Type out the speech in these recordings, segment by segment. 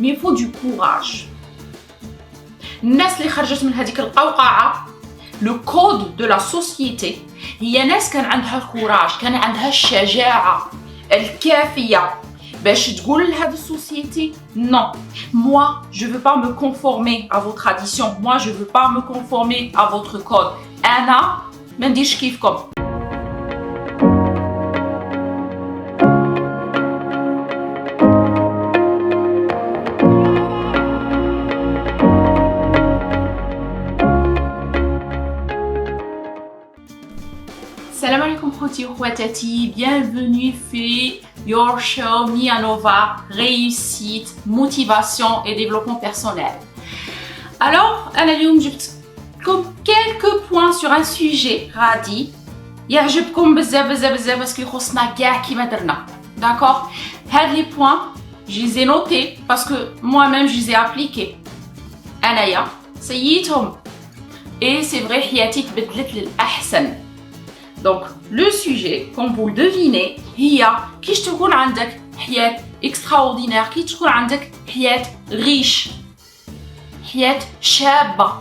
mais il faut du courage. الناس اللي خرجت من هذيك القوقعة le code de la société هي ناس كان عندها الكوراج، كان عندها الشجاعة الكافية باش تقول لهذه السوسيتي non, moi je veux pas me conformer à vos traditions, moi je veux pas me conformer à votre code. أنا ما نديرش كيفكم. Salam alaikum khouti ou khouatati, bienvenue في Your Show Mia Nova, réussite, motivation et développement personnel. Alors, أنا اليوم جبت لكم quelques points sur un sujet غادي يعجبكم بزاف بزاف بزاف باسكو يخصنا كاع كيما درنا. D'accord? هاد les points, je les ai notés parce que moi-même je les ai appliqués. أنايا سييتهم. Et c'est vrai حياتي تبدلت للأحسن. Donc, le sujet, comme vous le devinez, هي كيش تكون عندك حياة extraordinaire, كيش تكون عندك حياة riche, حياة شابة,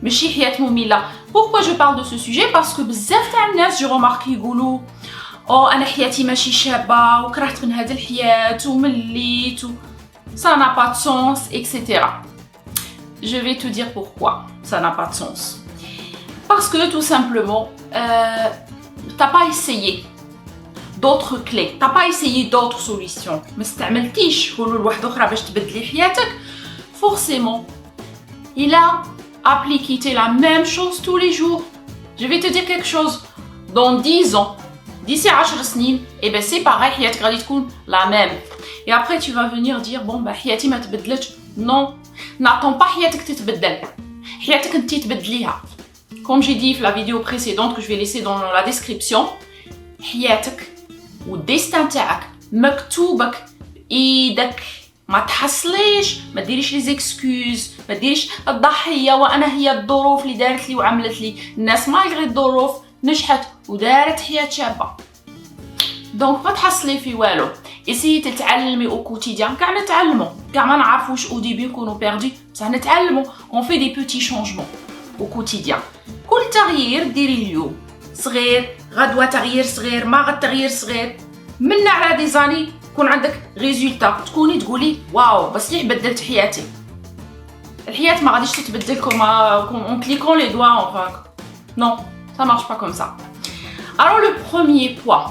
ماشي حياة مملة. Pourquoi je parle de ce sujet? Parce que بزاف تاع الناس je remarque يقولوا أنا حياتي ماشي شابة وكرهت من هذه الحياة ومليت ça n'a pas de sens, etc. Je vais te dire pourquoi ça n'a pas de sens. Parce que tout simplement, t'as pas essayé d'autres clés, t'as pas essayé d'autres solutions. ما استعملتيش حلول واحدة أخرى باش تبدلي حياتك. Forcément, il a appliqué la même chose tous les jours. Je vais te dire quelque chose. Dans 10 ans, d'ici 10 سنين, et ben c'est pareil, حياتك غادي تكون la même. Et après tu vas venir dire bon bah حياتي ما تبدلتش. Non, n'attends pas حياتك تتبدل. حياتك انتي تبدليها. Comme j'ai dit dans la vidéo précédente que je vais laisser dans la description, حياتك والديستان تاعك مكتوبك بإيدك. ما تحصليش، ما ديريش لي زيكسكوز، ما ديريش الضحية وأنا هي الظروف اللي دارت لي وعملت لي. الناس مالغري الظروف نجحت ودارت حياة شابة. دونك ما تحصلي في والو. اسيي تتعلمي او كوتيديان، كاع نتعلموا، كاع ما نعرفوش او ديبي نكونوا بيردي، بصح نتعلموا. on fait des petits changements au quotidien. كل تغيير ديري اليوم صغير، غدوة تغيير صغير، ما غد تغيير صغير، من على دي زاني يكون عندك ريزولتا تكوني تقولي واو بس ليه بدلت حياتي. الحياة ما غاديش تتبدل en cliquant les doigts enfin. Non, ça marche pas comme ça. Alors le premier point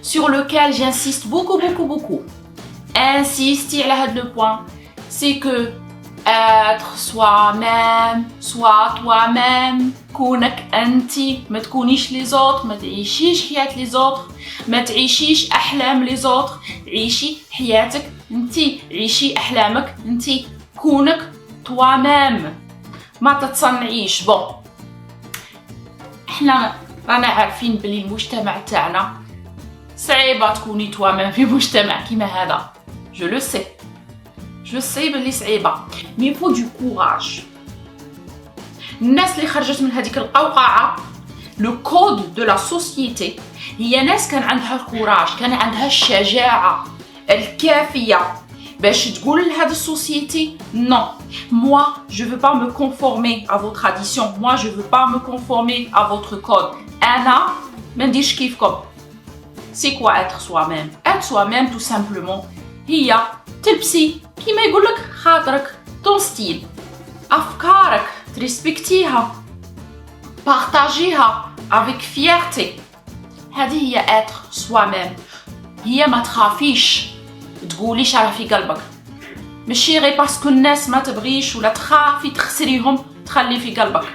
sur lequel j'insiste beaucoup, insistez على هذا le point, c'est que être soi-même, sois toi-même, كونك أنتي، ما تكونيش les autres، ما تعيشيش حياة les autres، ما تعيشيش أحلام les autres، عيشي حياتك أنتي، عيشي أحلامك أنتي، كونك toi-même، ما تتصنعيش. بون احنا رانا عارفين بلي المجتمع تاعنا صعيبة تكوني toi-même في مجتمع كيما هذا. Je le sais. Je sais بلي صعيبة. Mais il faut du courage. الناس اللي خرجت من هذيك القوقعة le code de la société هي ناس كان عندها الكوراج، كان عندها الشجاعة الكافية باش تقول لهذه السوسيتي non, moi je veux pas me conformer à vos traditions, moi je veux pas me conformer à votre code. أنا ما نديرش كيفكم. C'est quoi être soi-même? Être soi-même tout simplement هي تلبسي كيما يقولك خاطرك، ton style، أفكارك تريسبكتيها، بارتاجيها avec fierté. هذه هي être soi-même. هي ما تخافيش تقوليش على في قلبك، ماشي غير باسكو الناس ما تبغيش ولا تخافي تخسريهم تخلي في قلبك.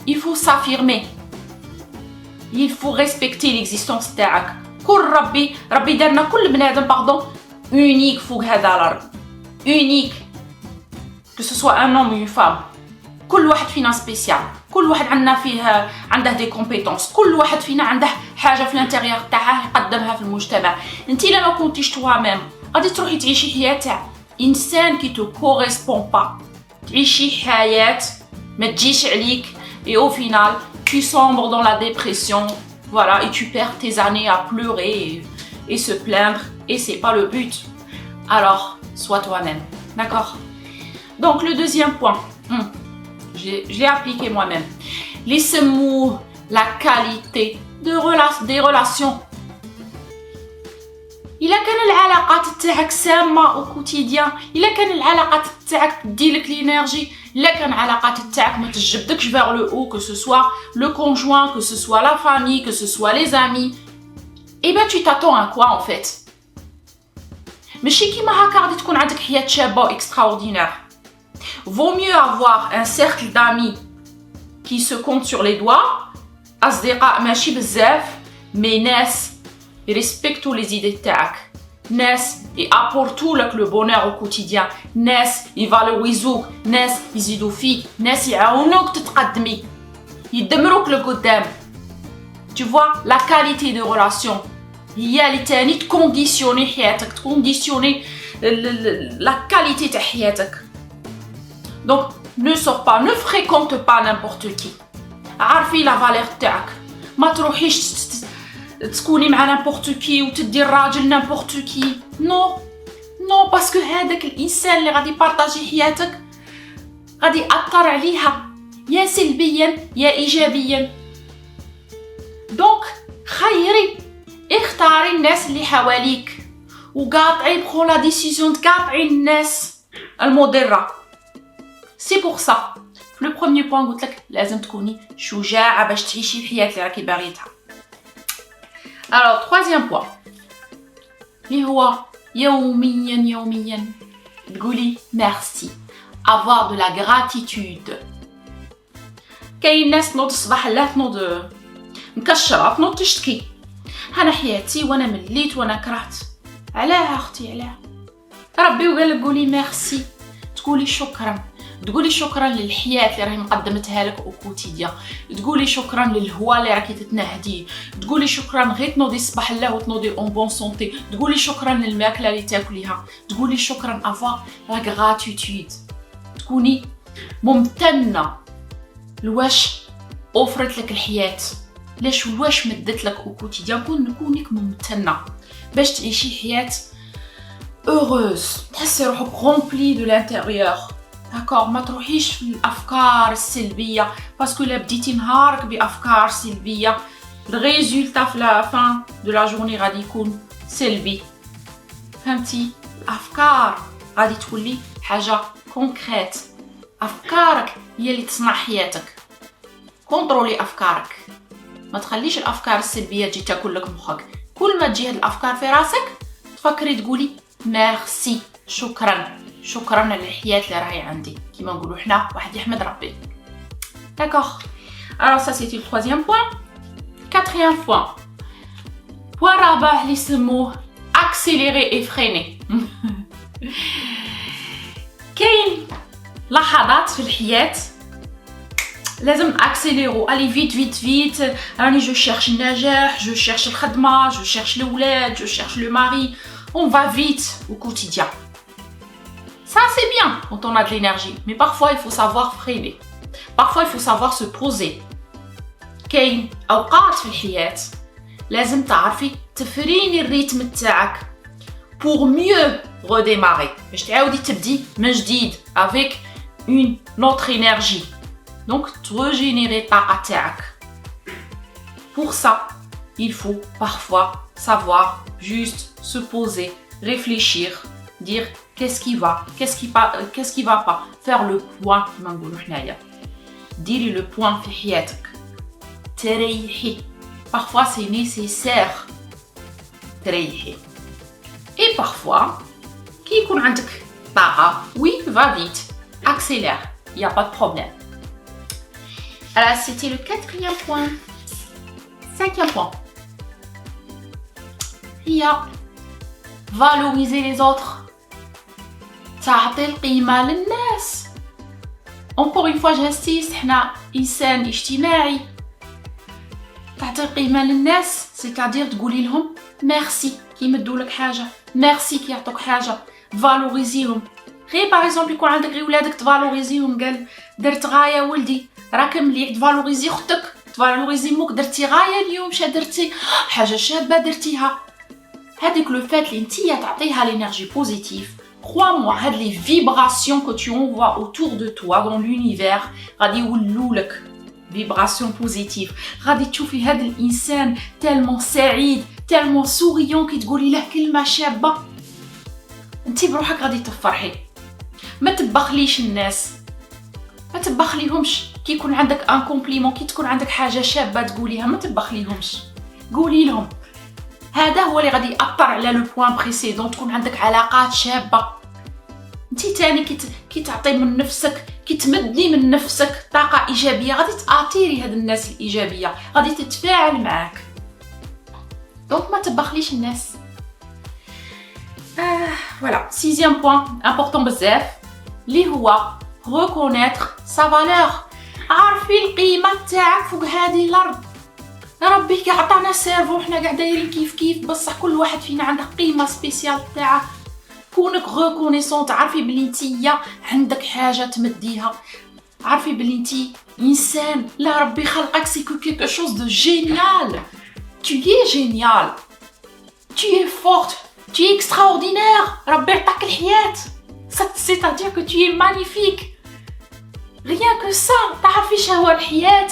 il faut s'affirmer، il faut respecter l'existence تاعك. كل ربي دارنا كل بنادم باردون unique فوق هذا الارض، unique que ce soit un homme ou une femme. كل واحد فينا سبيسيال، كل واحد عنده دي كومبيتونس، كل واحد فينا عنده حاجه في الانتيريور تاعه يقدمها في المجتمع. انت الا ما كنتيش توا ميم غادي تروحي تعيشي حياه تاع انسان كي تو كوريسبون با، تعيشي حياه ما تجيش عليك et au final tu sombres dans la dépression, voilà, et tu perds tes années à pleurer et se plaindre, et c'est pas le but. Alors sois toi-même. D'accord. Donc le deuxième point, je l'ai appliqué moi-même. Les mots, la qualité des relations. إلا كان العلاقات تاعك سامة au quotidien، إلا كان العلاقات تاعك تديلك l'énergie، إلا كان العلاقات تاعك ما تجبدكش vers le haut، que ce soit le conjoint, que ce soit la famille, que ce soit les amis، eh ben tu t'attends à quoi en fait؟ ماشي كيما هكا غادي تكون عندك حياة شابة extraordinaire. Vaut mieux avoir un cercle d'amis qui se compte sur les doigts، أصدقاء ماشي بزاف، mais ناس يريسبكتوا les idées تاعك، ناس يابورتوا لك le bonheur au quotidien، ناس يفالوريزوك، ناس يزيدوا فيك، ناس يعاونوك تتقدمي، يدمروك لقدام. Tu vois la qualité de relation هي اللي تاني تكونديسيوني حياتك، تكونديسيوني la qualité تاع حياتك. Donc ne sors pas, ne fréquente pas n'importe qui. عارفي la valeur تاعك، ما تروحيش تكوني مع n'importe qui وتدي الراجل n'importe qui. non parce que هذاك الانسان اللي غادي يبارطاجي حياتك غادي يأثر عليها يا سلبيا يا ايجابيا. دونك خيري اختاري الناس اللي حواليك وقاطعي بخو لا ديسيزيون تقاطعي الناس المضره. سي بور سا في لو بروميير بوين قلت لك لازم تكوني شجاعه باش تعيشي الحياه اللي راكي باغيتها. Alors, troisième point, اللي هو يوميا تقولي merci, avoir de la gratitude. كاين ناس تنوض الصباح لا تنوض مكشره، تنوض تشتكي، انا حياتي وانا مليت وانا كرهت. علاه اختي علاه؟ ربي وقال لك قولي ميرسي، تقولي شكرا، تقولي شكرا للحياه اللي راهي مقدمتها لك او كوتيديان، تقولي شكرا للهواء اللي راكي تتنهديه، تقولي شكرا غير تنوضي الصباح الله وتنوضي اون بون سونتي، تقولي شكرا للماكله اللي تاكليها، تقولي شكرا افوار لا غراتيتود، تكوني ممتنه لواش اوفرت لك الحياه، واش مدت لك او كوتيديان. كونك ممتنه باش تعيشي حياه اوروز، تحسي روحك رومبلي دو لانتيريور. داكور، ما تروحيش في الافكار السلبيه، باسكو لا بديتي نهارك بافكار سلبيه الريزولتا في لا فان دو لا جورني غادي يكون سلبي. فهمتي؟ الافكار غادي تولي حاجه كونكريت، افكارك هي اللي تصنع حياتك. كونترولي افكارك، ما تخليش الافكار السلبيه تجي تاكل لك مخك. كل ما تجي هاد الافكار في راسك تفكري تقولي ميرسي، شكرا على الحياه اللي راهي عندي، كيما نقولوا حنا واحد يحمد ربي. داكوغ، alors ça c'était le troisième point. Quatrième point, point رابع اللي يسموه accélérer et freiner. كاين لحظات في الحياه لازم اكسيليرو، الي فيت راني جو شيرش النجاح، جو شيرش الخدمه، جو شيرش الاولاد، جو شيرش لو ماري، on va vite au quotidien. Ça c'est bien quand on a de l'énergie, mais parfois il faut savoir freiner, parfois il faut savoir se poser. كاين اوقات في الحياه لازم تعرفي تفريني الريتم تاعك pour mieux redémarrer، باش تعاودي تبدي من جديد avec une autre énergie. Donc, régénérer ta تاعك. Pour ça, il faut parfois savoir juste se poser, réfléchir, dire qu'est-ce qui va, qu'est-ce qui va pas, faire le point كما نقولوا حنايا. ديري le point في حياتك. تريحي. Parfois c'est nécessaire. تريحي. Et parfois, كي يكون عندك طاقة، oui, va vite, accélère, il y a pas de problème. Alors, c'était le quatrième point. Cinquième point. Il y a valoriser les autres. تعطي القيمة للناس. Encore une fois, j'insiste, حنا إنسان اجتماعي. تعطي القيمة للناس، c'est-à-dire تقولي لهم ميرسي كي يمدوا لك حاجة، ميرسي كي يعطوك حاجة، فالوريزيهم. غير باغ اكزومبل يكون عندك غير ولادك تفالوريزيهم، قال درت غاية ولدي، راك مليح، تفالوريزي اختك، تفالوريزي موك، درتي غاية اليوم، شا درتي حاجة شابة درتيها. هذيك لو فات اللي نتيا تعطيها لينيرجي بوزيتيف Crois-moi, les vibrations que tu envoies autour de toi dans l'univers, غادي يولولك vibrations positives. غادي تشوفي هذا الإنسان tellement سعيد, tellement souriant كي تقولي له كلمة شابة. انتي بروحك غادي تفرحي. ما تبخليش الناس. ما تبخليهمش كي يكون عندك ان كومبليمون, كي تكون عندك حاجة شابة تقوليها ما تبخليهمش. قولي لهم. هذا هو اللي غادي يأثر على لو بوين بريسيدون, تكون عندك علاقات شابة. انتي تاني كي تعطي من نفسك, كي تمدي من نفسك طاقة إيجابية, غادي تأثيري هاد الناس الإيجابية, غادي تتفاعل معاك. دونك ما تبخليش الناس. Voilà, 6e point, important بزاف, اللي هو reconnaître sa valeur. عارفي القيمة تاعك فوق هذه الأرض. ربي كي عطانا سيرفو حنا قاع دايرين كيف بصح كل واحد فينا عنده قيمة سبيسيال تاعه. كونك reconnaissante, عارفي بلي نتيا عندك حاجة تمديها. عارفي بلي نتي إنسان لا ربي خلقك سي quelque chose de génial. Tu es génial. Tu es forte. Tu es extraordinaire. ربي عطاك الحياة. C'est-à-dire que tu es magnifique. Rien que ça. تعرفي شهوة الحياة.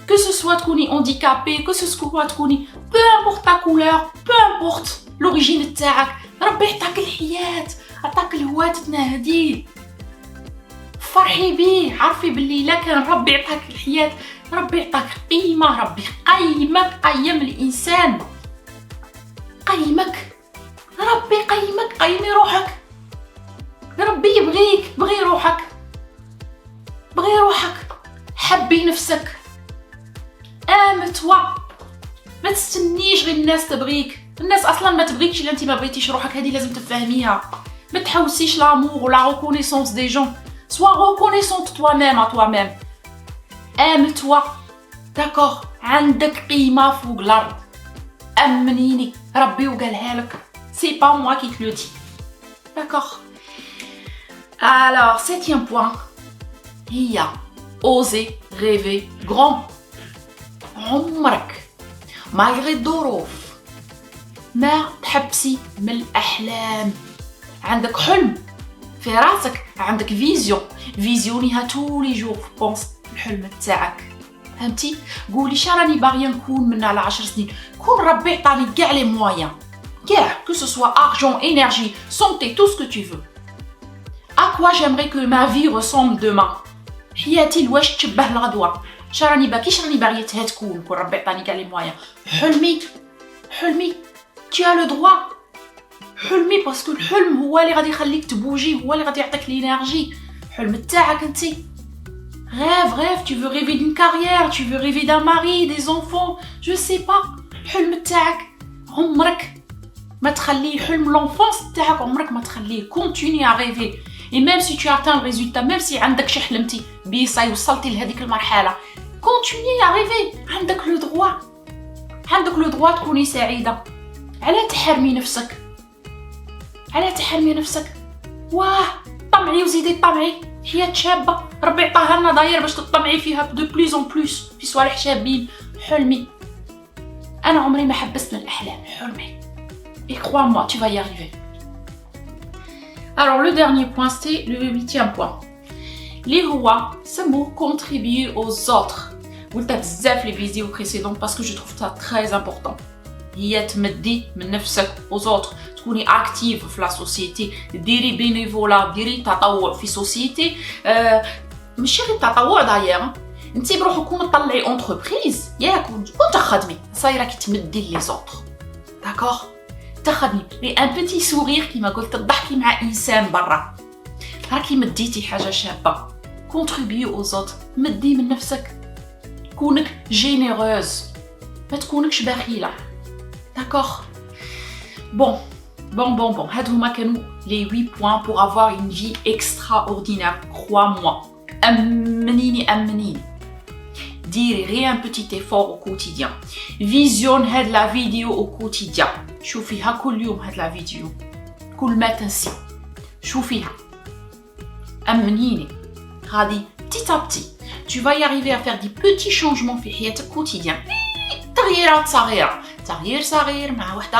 Que ce soit تكوني handicapé, que ce soit تكوني peu importe ta couleur, peu importe l'origine تاعك, ربي عطاك الحياة, عطاك الهواء تتنهدي. فرحي بيه, عارفي باللي لا كان ربي عطاك الحياة, ربي عطاك قيمة, ربي قيمك, قيم الإنسان. قيمك. ربي قيمك, قيمي روحك. ربي يبغيك, بغي روحك. بغي روحك. حبي نفسك. aime-toi. ما تستنيش غير الناس تبغيك. الناس اصلا ما تبغيكش الا انت ما بغيتيش روحك, هذه لازم تفهميها. ما تحوسيش لامور ولا reconnaissance des gens. Sois reconnaissante toi-même à toi-même. aime-toi. d'accord, عندك قيمة فوق الأرض. أمنيني, ربي وقالها لك. c'est pas moi qui te le dis. d'accord. alors 7e point, هي oser rêver grand. عمرك malgré الظروف ما تحبسي من الأحلام. عندك حلم في راسك, عندك فيزيونيها tous les jours. بونس الحلم تاعك, فهمتي؟ قولي شراني باغيه نكون من على 10 سنين, كون ربي عطاني كاع لي مويان, كاع que ce soit argent, énergie, santé, tout ce que tu veux. à quoi j'aimerais que ma vie ressemble demain. حياتي لواش تشبه الغدوه. شراني باغيتها تكون كون ربي عطاني كاع لي مويان. حلمي tu as le droit. حلمي باسكو الحلم هو اللي غادي يخليك تبوجي, هو اللي غادي يعطيك لينيرجي. حلم تاعك انتي. rêve, tu veux rêver d'une carrière, tu veux rêver d'un mari, des enfants, je sais pas. حلم تاعك عمرك ما تخليه, حلم l'enfance تاعك عمرك ما تخليه. continue à rêver. et même si tu atteins le résultat, même si عندك شي حلمتي بي صاي وصلتي لهذيك المرحله, continue à rêver. عندك لو droit تكوني سعيده. على تحرمي نفسك. واه طمعي وزيدي طمعي. حياة شابة ربي عطاها لنا داير باش تطمعي فيها دو بليز اون بليس في صوالح شابين. حلمي. انا عمري ما حبست من الاحلام. حلمي. et crois-moi, tu vas y arriver. alors le dernier point, c'est le 8e point, اللي هو سمو contribuer aux autres. قلتها بزاف لي فيديو بريسيدون باسكو جو تروف ça très important. هي تمدي من نفسك aux autres, تكوني اكتيف في لا سوسيتي, ديري بينيفولا, ديري تطوع في سوسيتي. ماشي غير تطوع داير, انت بروحك كون طلعي اونتربريز ياك وتخدمي صاي راكي تمدي لي زوطر. داكوغ, تخدمي لي ان بيتي سورير كيما قلت, تضحكي مع انسان برا, راكي مديتي حاجه شابه. كونتريبيو او زوطر, مدي من نفسك. كونك جينيروز, ما تكونكش بخيله. d'accord. bon هادو هما كانوا les 8 points pour avoir une vie extraordinaire. crois-moi. أمنيني. ديري غير un petit effort au quotidien. فيزيون هاد لا فيديو au quotidien. شوفيها كل يوم هاد لا فيديو, كل ما تنسي شوفيها. أمنيني غادي petit à petit tu vas y arriver à faire des petits changements في حياتك quotidien. تغييرات صغيرة, تغيير صغير مع واحد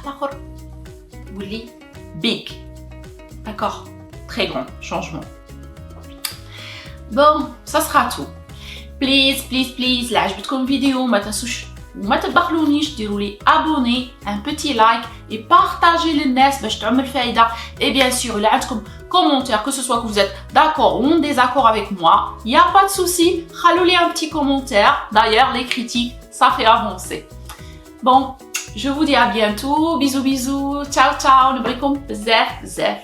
اخر ولي big. d'accord? Très grand changement. Bon, ça sera tout. Please, là, عجبتكم الفيديو ما تنسوش وما تبخلونيش ديروا لي abonner, un petit like et partagez للناس باش تعمل فايدة. Et bien sûr, il y a عندكم commentaire, que ce soit que vous êtes d'accord ou en désaccord avec moi, il n'y a pas de souci, خلوا لي un petit commentaire. D'ailleurs, les critiques, ça fait avancer. Bon, je vous dis à bientôt. Bisous, ciao, نبغيكم بزاف.